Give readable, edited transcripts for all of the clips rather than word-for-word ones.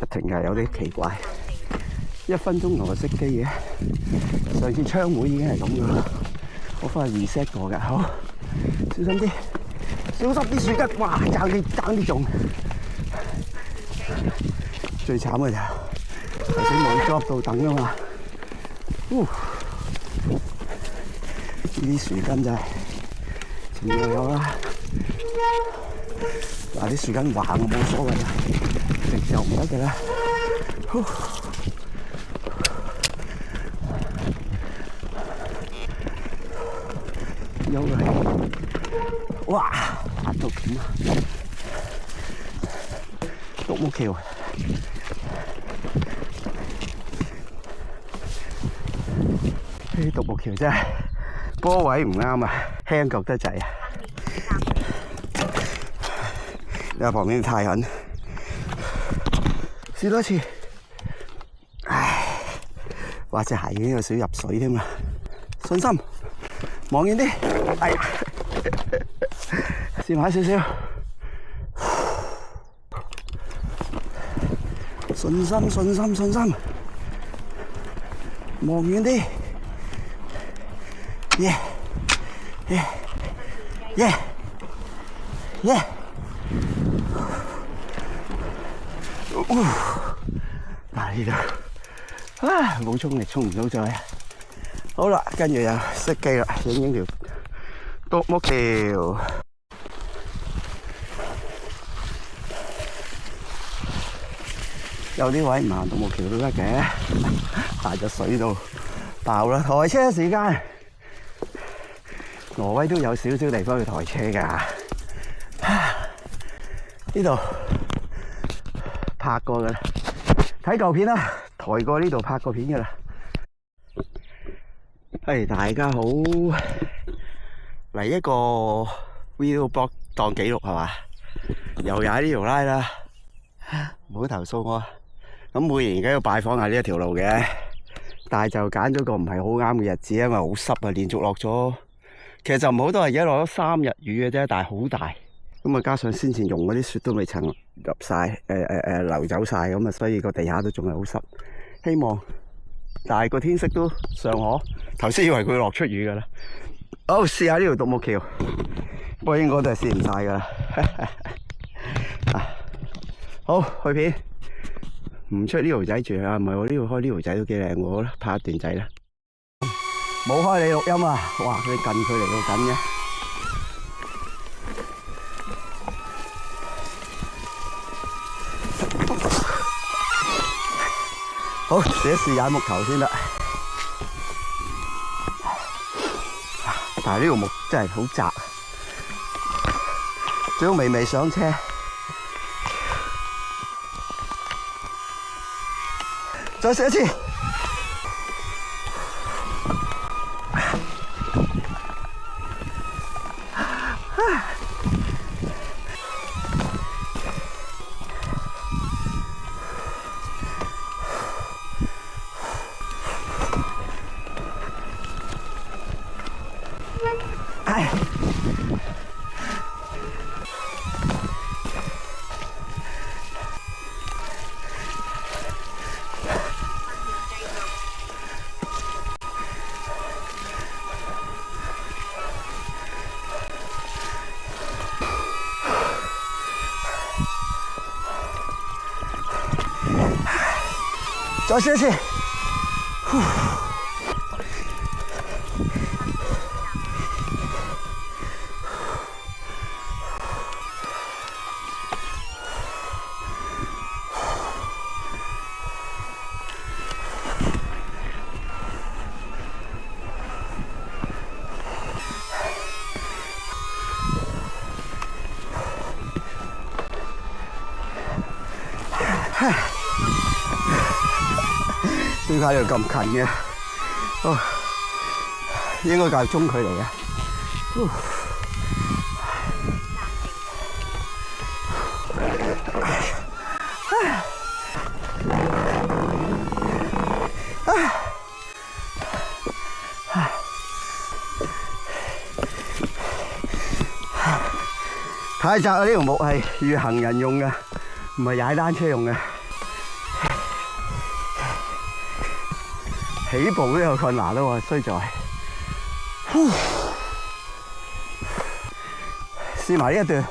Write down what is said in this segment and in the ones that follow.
停係有啲奇怪，1分鐘內熄機嘅。上次槍會已經係咁噶啦，我翻去 reset 過㗎。好，小心啲，小心啲樹根，哇！爭啲中。最慘嘅就頭先冇 drop 到等啊嘛。呢啲樹根真係前面又有啦。嗱，啲樹根橫冇所謂啦，直就唔得嘅啦。有嘅，哇！壓到點啊？獨木橋，呢啲獨木橋真係波位唔啱啊，輕腳得滯啊！你話旁邊太狠，試多次。唉，哇！隻鞋已經有少入水添啦，信心。望遠啲，哎呀，試埋少少，信心，望遠啲，耶，嗱呢度，冇衝力，衝唔到再。好啦，跟住又熄機啦，影條獨木橋。有啲位唔行獨木橋都得嘅，行咗水度爆啦。抬車時間，挪威都有少少地方去抬車㗎。呢度拍過㗎啦，睇舊片啦，抬過呢度拍過片㗎啦。係大家好，嚟一個 VideoBlog 當記錄係嘛？又踩呢條拉啦，唔好投訴我。咁每年梗要拜訪下呢一條路嘅，但係就揀咗個唔係好啱嘅日子，因為好濕啊，連續落咗，其實就唔好多，而家落咗3日雨嘅啫，但係好大。咁啊，加上先前用嗰啲雪都未曾入晒，流走晒，咁啊，所以個地下都仲係好濕。希望。但係個天色都尚可，頭先以為佢落出雨噶啦。好，試下呢條獨木橋，不過應該都係試唔晒噶啦。好，去片，唔出呢條仔住啊，唔係我呢度開呢條仔都幾靚喎，拍一段仔啦。冇開你錄音啊！哇，佢近距離到緊嘅。好，試一試踩木頭先得。但係呢條木真係好窄，最好微微上車。再試一次。再試一次。點解又咁近嘅？哦，應該夠中距離嘅。太窄啦！呢條木係預行人用嘅，唔係踩單車用嘅。起步都有困難啦喎，衰在。試埋呢一段。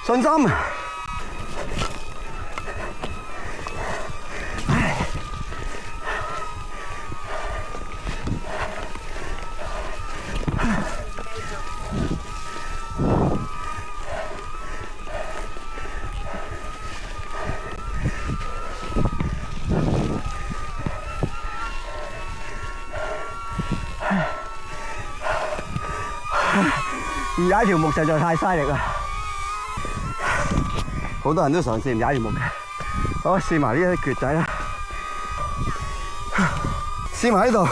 信心。唔踩條木實在太嘥力啦，好多人都嘗試唔踩條木嘅。好，試埋呢一橛仔啦，試埋呢度。